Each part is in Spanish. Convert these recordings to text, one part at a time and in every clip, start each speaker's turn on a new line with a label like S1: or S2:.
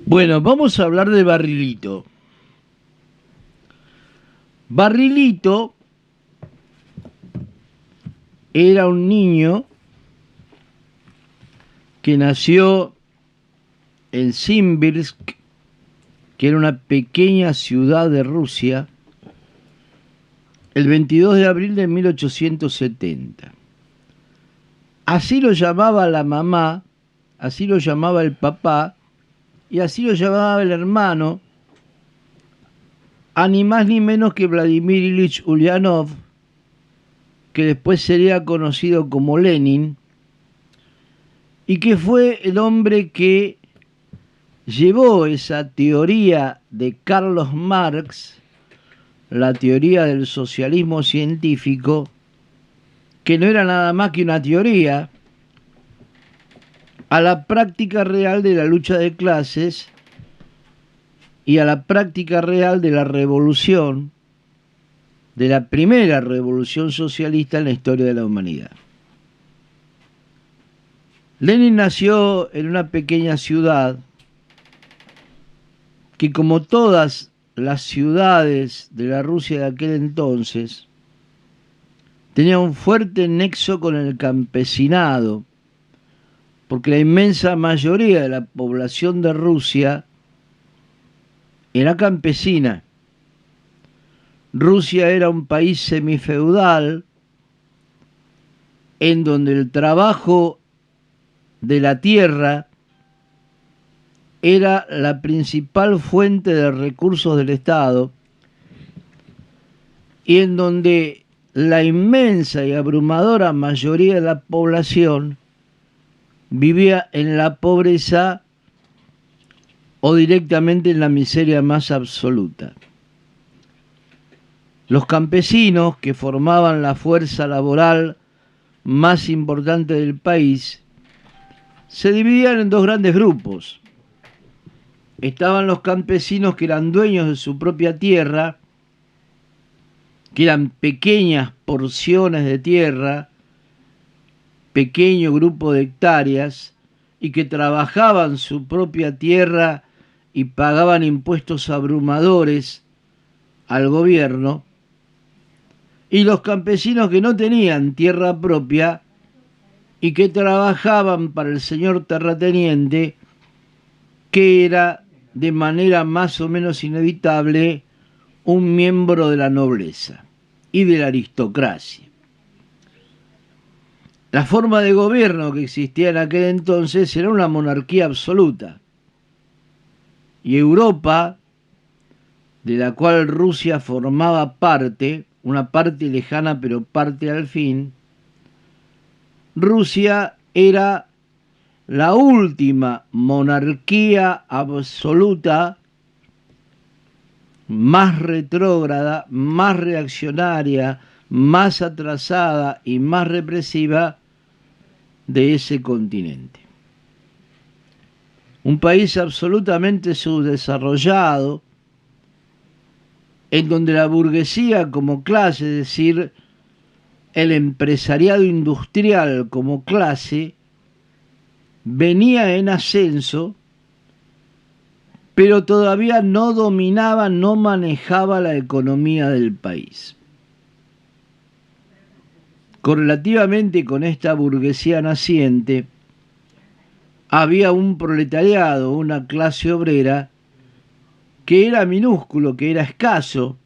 S1: Bueno, vamos a hablar de Barrilito. Barrilito era un niño que nació en Simbirsk, que era una pequeña ciudad de Rusia, el 22 de abril de 1870. Así lo llamaba la mamá, así lo llamaba el papá y así lo llamaba el hermano, a ni más ni menos que Vladimir Ilich Ulyanov, que después sería conocido como Lenin, y que fue el hombre que llevó esa teoría de Carlos Marx, la teoría del socialismo científico, que no era nada más que una teoría, a la práctica real de la lucha de clases y a la práctica real de la revolución, de la primera revolución socialista en la historia de la humanidad. Lenin nació en una pequeña ciudad que, como todas las ciudades de la Rusia de aquel entonces, tenía un fuerte nexo con el campesinado, porque la inmensa mayoría de la población de Rusia era campesina. Rusia era un país semifeudal en donde el trabajo de la tierra era la principal fuente de recursos del Estado y en donde la inmensa y abrumadora mayoría de la población vivía en la pobreza o directamente en la miseria más absoluta. Los campesinos, que formaban la fuerza laboral más importante del país, se dividían en dos grandes grupos. Estaban los campesinos que eran dueños de su propia tierra, que eran pequeñas porciones de tierra, pequeño grupo de hectáreas, y que trabajaban su propia tierra y pagaban impuestos abrumadores al gobierno, y los campesinos que no tenían tierra propia y que trabajaban para el señor terrateniente, que era de manera más o menos inevitable un miembro de la nobleza y de la aristocracia. La forma de gobierno que existía en aquel entonces era una monarquía absoluta. Y Europa, de la cual Rusia formaba parte, una parte lejana pero parte al fin, Rusia era la última monarquía absoluta, más retrógrada, más reaccionaria, más atrasada y más represiva de ese continente. Un país absolutamente subdesarrollado, en donde la burguesía como clase, es decir, el empresariado industrial como clase, venía en ascenso, pero todavía no dominaba, no manejaba la economía del país. Correlativamente con esta burguesía naciente, había un proletariado, una clase obrera, que era minúsculo, que era escaso.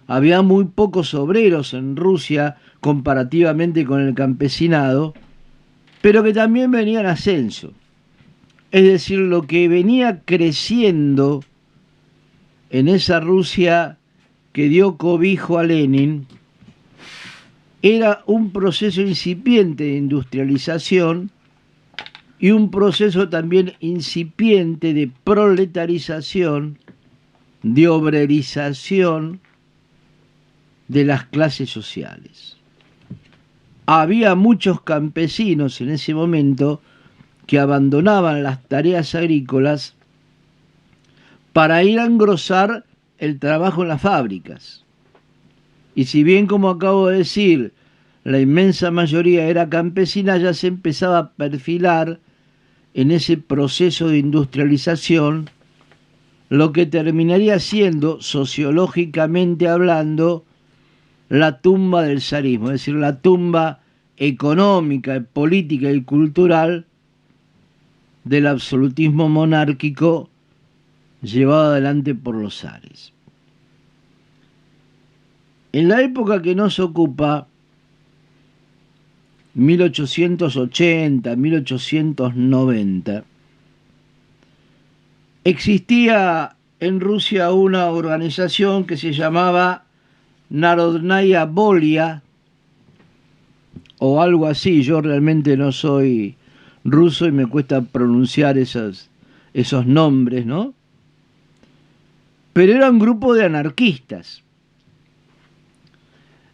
S1: Había muy pocos obreros en Rusia comparativamente con el campesinado, pero que también venía en ascenso. Es decir, lo que venía creciendo en esa Rusia que dio cobijo a Lenin era un proceso incipiente de industrialización y un proceso también incipiente de proletarización, de obrerización de las clases sociales. Había muchos campesinos en ese momento que abandonaban las tareas agrícolas para ir a engrosar el trabajo en las fábricas. Y si bien, como acabo de decir, la inmensa mayoría era campesina, ya se empezaba a perfilar en ese proceso de industrialización lo que terminaría siendo, sociológicamente hablando, la tumba del zarismo, es decir, la tumba económica, política y cultural del absolutismo monárquico llevado adelante por los zares. En la época que nos ocupa, 1880, 1890, existía en Rusia una organización que se llamaba Narodnaya Volia, o algo así. Yo realmente no soy ruso y me cuesta pronunciar esos nombres, ¿no? Pero era un grupo de anarquistas.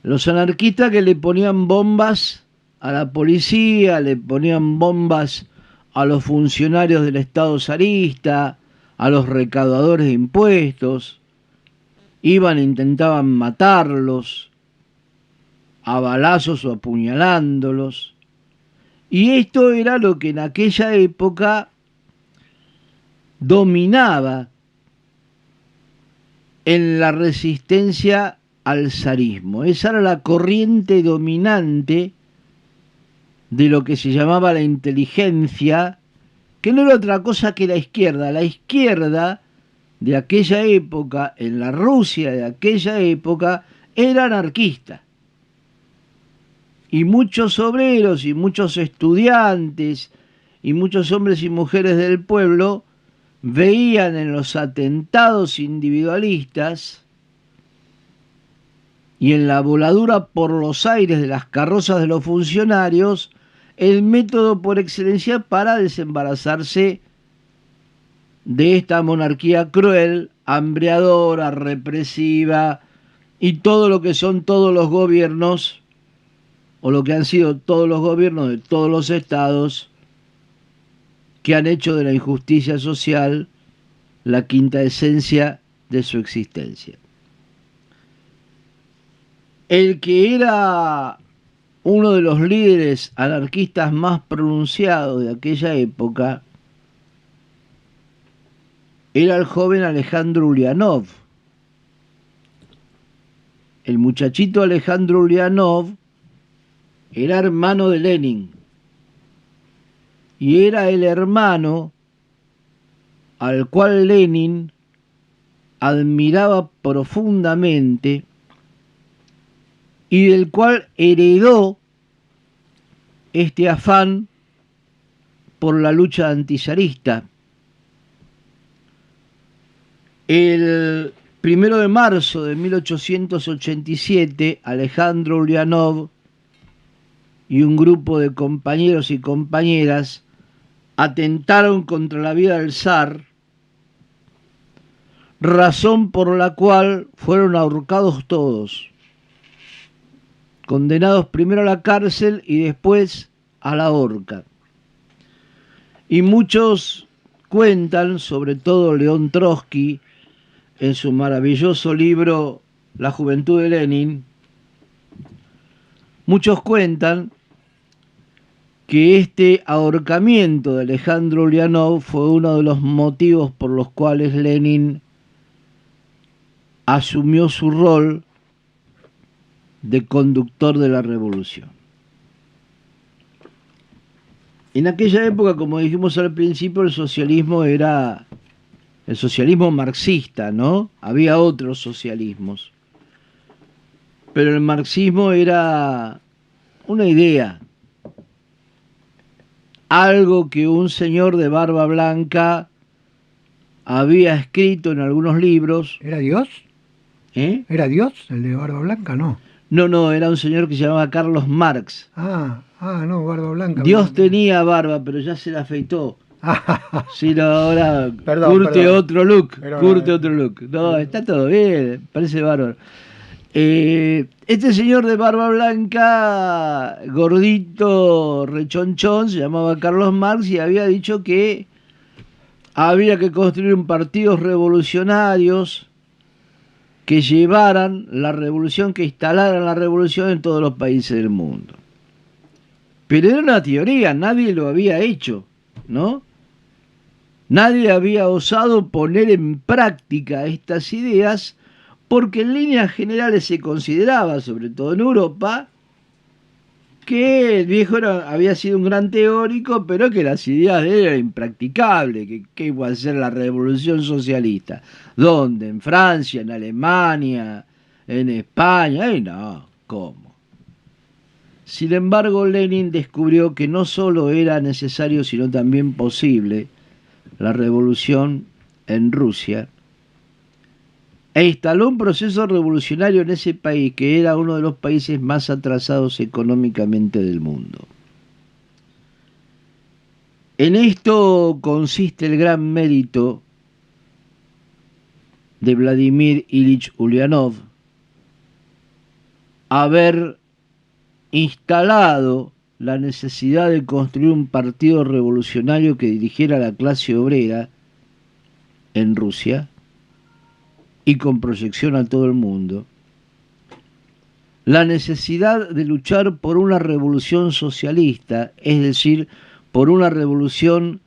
S1: Los anarquistas que le ponían bombas a la policía, le ponían bombas a los funcionarios del Estado zarista, a los recaudadores de impuestos, iban e intentaban matarlos a balazos o apuñalándolos. Y esto era lo que en aquella época dominaba en la resistencia al zarismo. Esa era la corriente dominante de lo que se llamaba la inteligencia, que no era otra cosa que la izquierda. La izquierda de aquella época, en la Rusia de aquella época, era anarquista. Y muchos obreros y muchos estudiantes y muchos hombres y mujeres del pueblo veían en los atentados individualistas y en la voladura por los aires de las carrozas de los funcionarios el método por excelencia para desembarazarse de esta monarquía cruel, hambreadora, represiva y todo lo que son todos los gobiernos, o lo que han sido todos los gobiernos de todos los estados, que han hecho de la injusticia social la quinta esencia de su existencia. El que era uno de los líderes anarquistas más pronunciados de aquella época era el joven Alejandro Ulyanov. El muchachito Alejandro Ulyanov era hermano de Lenin y era el hermano al cual Lenin admiraba profundamente y del cual heredó este afán por la lucha antizarista. El 1 de marzo de 1887, Alejandro Ulyanov y un grupo de compañeros y compañeras atentaron contra la vida del zar, razón por la cual fueron ahorcados todos, condenados primero a la cárcel y después a la horca. Y muchos cuentan, sobre todo León Trotsky, en su maravilloso libro La juventud de Lenin, muchos cuentan que este ahorcamiento de Alejandro Ulyanov fue uno de los motivos por los cuales Lenin asumió su rol de conductor de la revolución. En aquella época, como dijimos al principio, el socialismo era el socialismo marxista, ¿no? Había otros socialismos, pero el marxismo era una idea, algo que un señor de barba blanca había escrito en algunos libros.
S2: ¿Era Dios?
S1: ¿Eh?
S2: ¿Era Dios el de barba blanca? No.
S1: No, era un señor que se llamaba Carlos Marx.
S2: No, barba blanca.
S1: Dios tenía barba, pero ya se la afeitó. Sí, no, ahora curte otro look. No, está todo bien, parece bárbaro. Este señor de barba blanca, gordito, rechonchón, se llamaba Carlos Marx y había dicho que había que construir un partido revolucionarios que llevaran la revolución, que instalaran la revolución en todos los países del mundo. Pero era una teoría, nadie lo había hecho, ¿no? Nadie había osado poner en práctica estas ideas porque en líneas generales se consideraba, sobre todo en Europa, que el viejo había sido un gran teórico, pero que las ideas de él eran impracticables, que iba a ser la revolución socialista. ¿Dónde? ¿En Francia? ¿En Alemania? ¿En España? Y no, ¿cómo? Sin embargo, Lenin descubrió que no solo era necesario, sino también posible la revolución en Rusia, e instaló un proceso revolucionario en ese país, que era uno de los países más atrasados económicamente del mundo. En esto consiste el gran mérito de Vladimir Ilich Ulyanov, haber instalado la necesidad de construir un partido revolucionario que dirigiera a la clase obrera en Rusia y con proyección a todo el mundo, la necesidad de luchar por una revolución socialista, es decir, por una revolución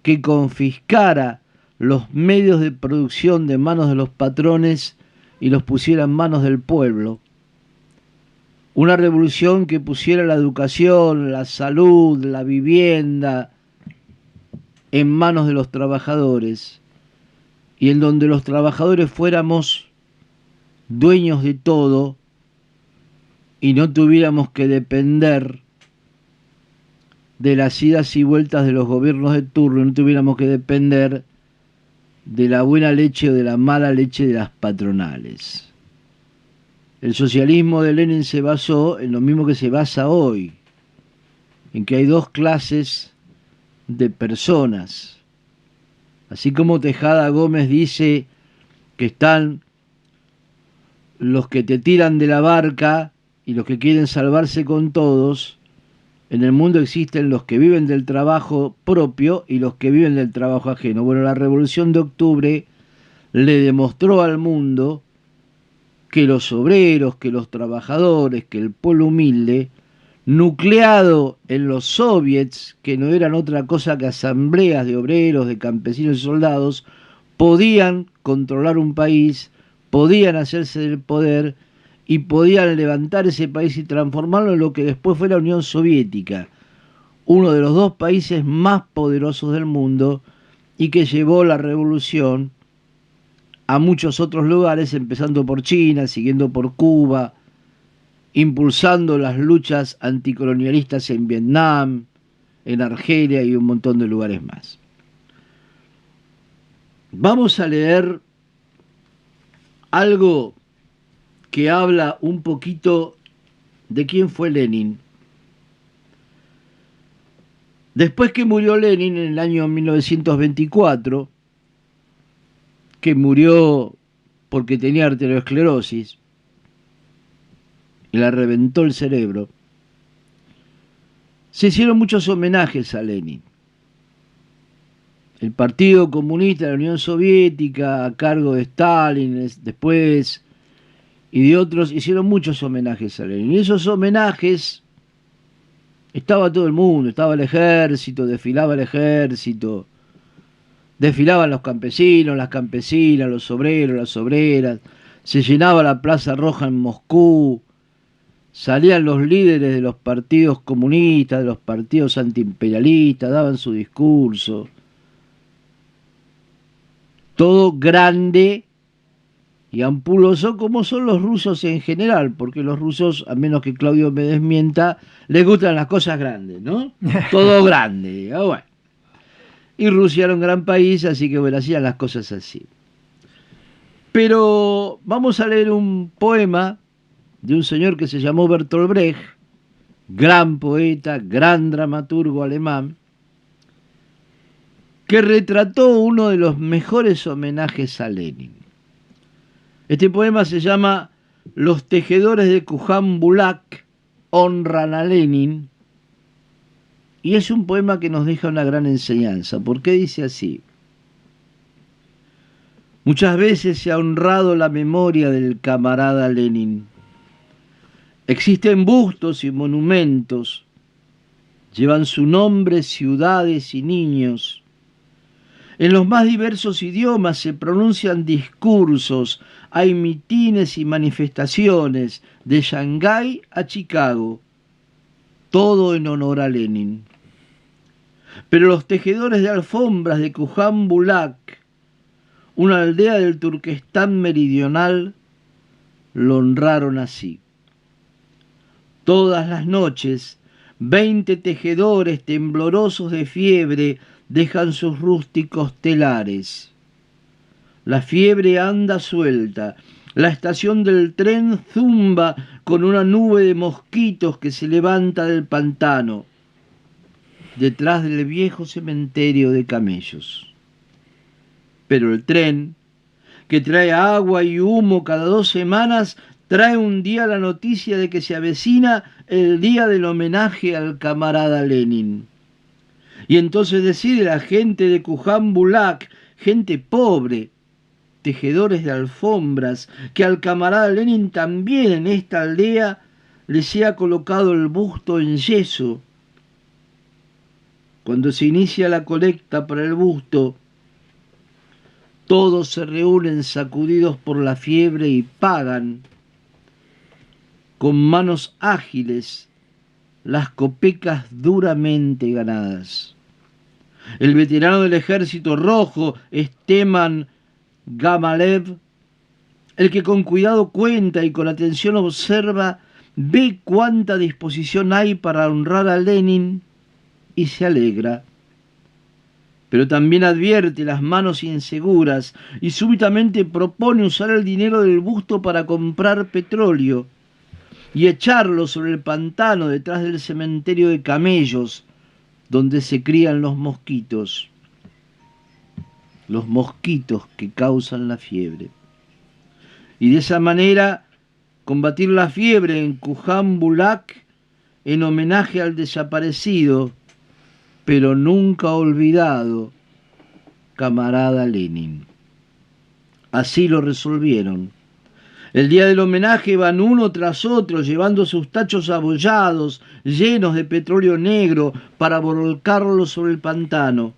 S1: que confiscara los medios de producción de manos de los patrones y los pusiera en manos del pueblo, una revolución que pusiera la educación, la salud, la vivienda en manos de los trabajadores, y en donde los trabajadores fuéramos dueños de todo y no tuviéramos que depender de las idas y vueltas de los gobiernos de turno, no tuviéramos que depender de la buena leche o de la mala leche de las patronales. El socialismo de Lenin se basó en lo mismo que se basa hoy, en que hay dos clases de personas. Así como Tejada Gómez dice que están los que te tiran de la barca y los que quieren salvarse con todos, en el mundo existen los que viven del trabajo propio y los que viven del trabajo ajeno. Bueno, la Revolución de Octubre le demostró al mundo que los obreros, que los trabajadores, que el pueblo humilde, nucleado en los soviets, que no eran otra cosa que asambleas de obreros, de campesinos y soldados, podían controlar un país, podían hacerse del poder y podían levantar ese país y transformarlo en lo que después fue la Unión Soviética, uno de los dos países más poderosos del mundo y que llevó la revolución a muchos otros lugares, empezando por China, siguiendo por Cuba, impulsando las luchas anticolonialistas en Vietnam, en Argelia y un montón de lugares más. Vamos a leer algo que habla un poquito de quién fue Lenin. Después que murió Lenin en el año 1924, que murió porque tenía arteriosclerosis y le reventó el cerebro, se hicieron muchos homenajes a Lenin. El Partido Comunista de la Unión Soviética, a cargo de Stalin, después, y de otros, hicieron muchos homenajes a Lenin. Y esos homenajes estaba todo el mundo, estaba el ejército, desfilaban los campesinos, las campesinas, los obreros, las obreras, se llenaba la Plaza Roja en Moscú, salían los líderes de los partidos comunistas, de los partidos antiimperialistas, daban su discurso. Todo grande y ampuloso, como son los rusos en general, porque los rusos, a menos que Claudio me desmienta, les gustan las cosas grandes, ¿no? Todo grande, bueno. Y Rusia era un gran país, así que bueno, hacían las cosas así. Pero vamos a leer un poema de un señor que se llamó Bertolt Brecht, gran poeta, gran dramaturgo alemán, que retrató uno de los mejores homenajes a Lenin. Este poema se llama Los tejedores de Kuján-Bulak honran a Lenin, y es un poema que nos deja una gran enseñanza. ¿Por qué dice así? Muchas veces se ha honrado la memoria del camarada Lenin. Existen bustos y monumentos, llevan su nombre ciudades y niños. En los más diversos idiomas se pronuncian discursos, hay mitines y manifestaciones, de Shanghái a Chicago, todo en honor a Lenin. Pero los tejedores de alfombras de Kujan Bulak, una aldea del Turquestán meridional, lo honraron así. Todas las noches, 20 tejedores temblorosos de fiebre dejan sus rústicos telares. La fiebre anda suelta, la estación del tren zumba con una nube de mosquitos que se levanta del pantano, detrás del viejo cementerio de camellos. Pero el tren, que trae agua y humo cada 2 semanas, trae un día la noticia de que se avecina el día del homenaje al camarada Lenin. Y entonces decide la gente de Kujan Bulak, gente pobre, tejedores de alfombras, que al camarada Lenin también en esta aldea le se ha colocado el busto en yeso. Cuando se inicia la colecta para el busto, todos se reúnen sacudidos por la fiebre y pagan con manos ágiles las copecas duramente ganadas. El veterano del Ejército Rojo, Steman Gamalev, el que con cuidado cuenta y con atención observa, ve cuánta disposición hay para honrar a Lenin y se alegra. Pero también advierte las manos inseguras y súbitamente propone usar el dinero del busto para comprar petróleo y echarlo sobre el pantano detrás del cementerio de camellos donde se crían los mosquitos que causan la fiebre. Y de esa manera combatir la fiebre en Kujan Bulak en homenaje al desaparecido, pero nunca olvidado, camarada Lenin. Así lo resolvieron. El día del homenaje van uno tras otro llevando sus tachos abollados, llenos de petróleo negro, para volcarlos sobre el pantano.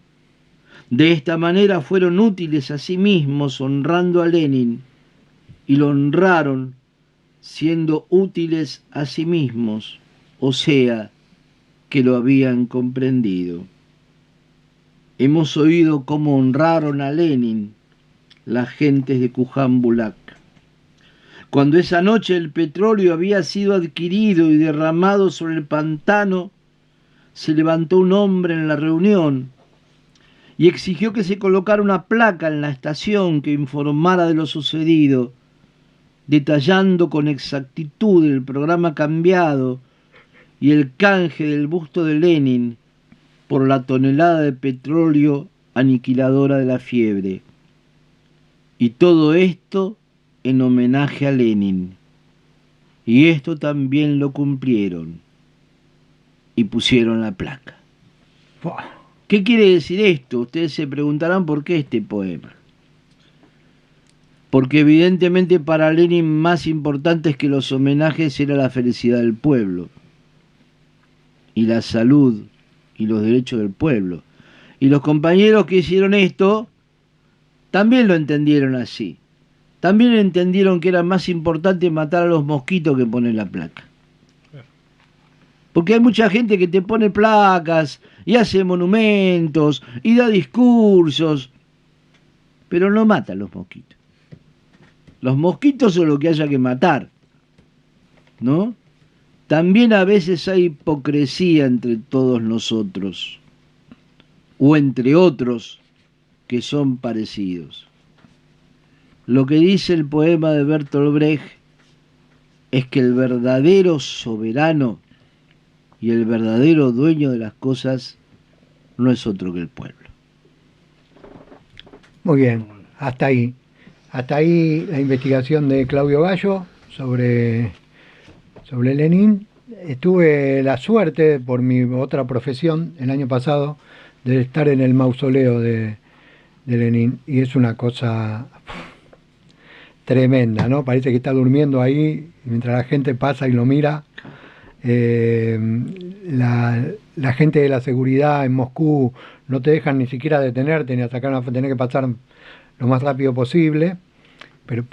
S1: De esta manera fueron útiles a sí mismos honrando a Lenin, y lo honraron siendo útiles a sí mismos, o sea, que lo habían comprendido. Hemos oído cómo honraron a Lenin las gentes de Kujan Bulak. Cuando esa noche el petróleo había sido adquirido y derramado sobre el pantano, se levantó un hombre en la reunión y exigió que se colocara una placa en la estación que informara de lo sucedido, detallando con exactitud el programa cambiado y el canje del busto de Lenin por la tonelada de petróleo aniquiladora de la fiebre. Y todo esto en homenaje a Lenin. Y esto también lo cumplieron y pusieron la placa. ¿Qué quiere decir esto? Ustedes se preguntarán por qué este poema. Porque evidentemente para Lenin más importantes que los homenajes era la felicidad del pueblo y la salud y los derechos del pueblo. Y los compañeros que hicieron esto también lo entendieron así. También entendieron que era más importante matar a los mosquitos que poner la placa. Porque hay mucha gente que te pone placas y hace monumentos y da discursos, pero no mata a los mosquitos. Los mosquitos son lo que haya que matar, ¿no? También a veces hay hipocresía entre todos nosotros, o entre otros que son parecidos. Lo que dice el poema de Bertolt Brecht es que el verdadero soberano y el verdadero dueño de las cosas no es otro que el pueblo.
S2: Muy bien, hasta ahí. Hasta ahí la investigación de Claudio Gallo sobre Lenin. Tuve la suerte, por mi otra profesión, el año pasado, de estar en el mausoleo de Lenin, y es una cosa tremenda, ¿no? Parece que está durmiendo ahí mientras la gente pasa y lo mira. la gente de la seguridad en Moscú no te dejan ni siquiera detenerte ni a sacar una, tenés que pasar lo más rápido posible, pero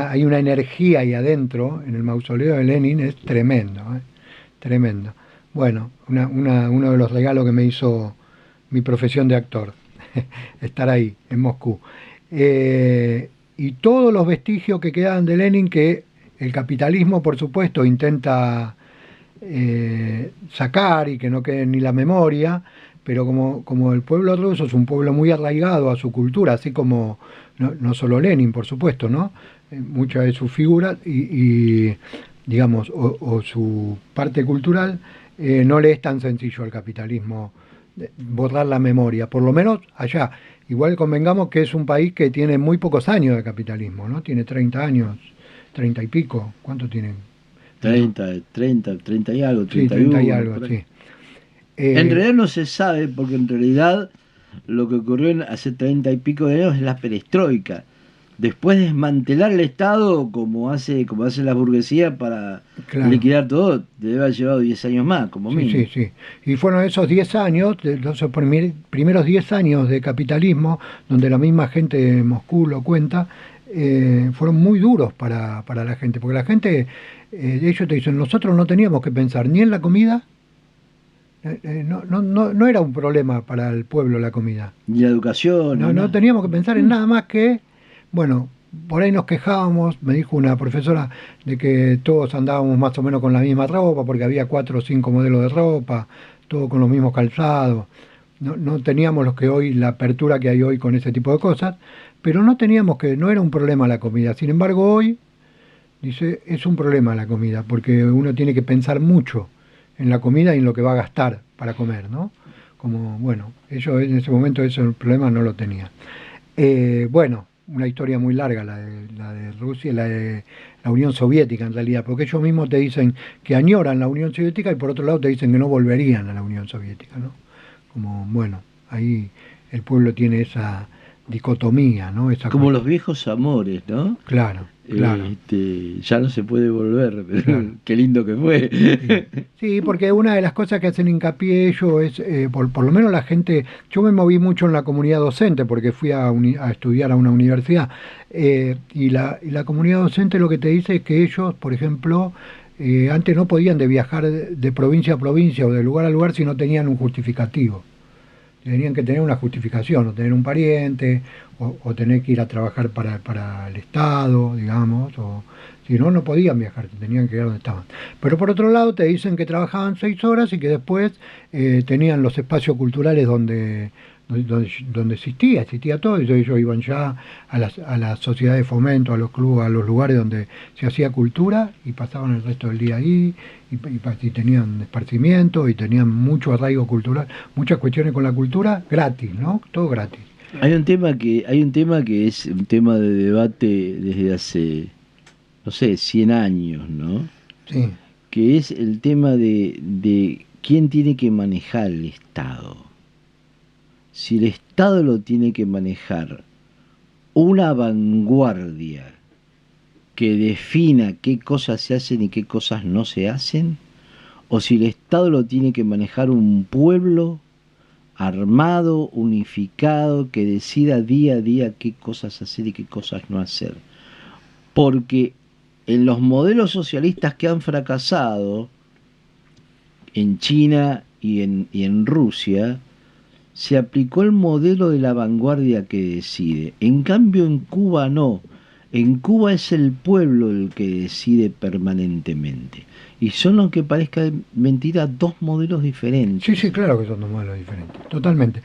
S2: hay una energía ahí adentro, en el mausoleo de Lenin, es tremendo, tremendo. Bueno, uno de los regalos que me hizo mi profesión de actor, estar ahí, en Moscú. Y todos los vestigios que quedan de Lenin, que el capitalismo, por supuesto, intenta sacar y que no quede ni la memoria, pero como el pueblo ruso es un pueblo muy arraigado a su cultura, así como no solo Lenin, por supuesto, ¿no? Muchas de sus figuras digamos, o su parte cultural, no le es tan sencillo al capitalismo borrar la memoria, por lo menos allá. Igual convengamos que es un país que tiene muy pocos años de capitalismo, ¿no? Tiene 30 años, 30 y pico. ¿Cuánto tienen?
S1: 30 y algo,
S2: Sí,
S1: 31.
S2: 30 y algo, sí.
S1: En realidad no se sabe, porque en realidad lo que ocurrió hace 30 y pico de años es la perestroika. Después desmantelar el Estado como hace la burguesía para
S2: Claro.
S1: liquidar todo, debe haber llevado 10 años más, como mínimo.
S2: Sí, sí, sí. Y fueron esos 10 años, los primeros 10 años de capitalismo, donde la misma gente de Moscú lo cuenta, fueron muy duros para la gente, porque la gente, ellos te dicen, nosotros no teníamos que pensar ni en la comida, no era un problema para el pueblo la comida.
S1: Ni la educación,
S2: No teníamos que pensar en nada más que, bueno, por ahí nos quejábamos, me dijo una profesora, de que todos andábamos más o menos con la misma ropa, porque había 4 o 5 modelos de ropa, todos con los mismos calzados. No teníamos la apertura que hay hoy con ese tipo de cosas, pero no era un problema la comida. Sin embargo, hoy, dice, es un problema la comida, porque uno tiene que pensar mucho en la comida y en lo que va a gastar para comer, ¿no? Como, bueno, ellos en ese momento ese problema no lo tenían. Bueno, una historia muy larga la de Rusia y la de la Unión Soviética en realidad, porque ellos mismos te dicen que añoran la Unión Soviética y por otro lado te dicen que no volverían a la Unión Soviética, ¿no? Como, bueno, ahí el pueblo tiene esa dicotomía, ¿no?
S1: Como los viejos amores, ¿no?
S2: Claro, claro.
S1: Ya no se puede volver, pero
S2: Claro.
S1: qué lindo que fue.
S2: Sí, porque una de las cosas que hacen hincapié ellos es, por lo menos la gente, yo me moví mucho en la comunidad docente porque fui a estudiar a una universidad, y la comunidad docente lo que te dice es que ellos, por ejemplo, antes no podían viajar de provincia a provincia o de lugar a lugar si no tenían un justificativo. Tenían que tener una justificación, o tener un pariente, o tener que ir a trabajar para el Estado, digamos, o si no, no podían viajar, tenían que ir a donde estaban. Pero por otro lado te dicen que trabajaban 6 horas y que después tenían los espacios culturales donde existía todo, y ellos iban ya a la sociedad de fomento, a los clubes, a los lugares donde se hacía cultura y pasaban el resto del día ahí y tenían esparcimiento y tenían mucho arraigo cultural, muchas cuestiones con la cultura gratis, ¿no? Todo gratis.
S1: Hay un tema que es un tema de debate desde hace, no sé, 100 años, ¿no?
S2: Sí.
S1: Que es el tema de quién tiene que manejar el Estado. Si el Estado lo tiene que manejar una vanguardia que defina qué cosas se hacen y qué cosas no se hacen, o si el Estado lo tiene que manejar un pueblo armado, unificado, que decida día a día qué cosas hacer y qué cosas no hacer. Porque en los modelos socialistas que han fracasado, en China y en Rusia, se aplicó el modelo de la vanguardia que decide. En cambio en Cuba no. En Cuba es el pueblo el que decide permanentemente. Y son, aunque parezca mentira, dos modelos diferentes.
S2: Sí, sí, claro que son dos modelos diferentes, totalmente.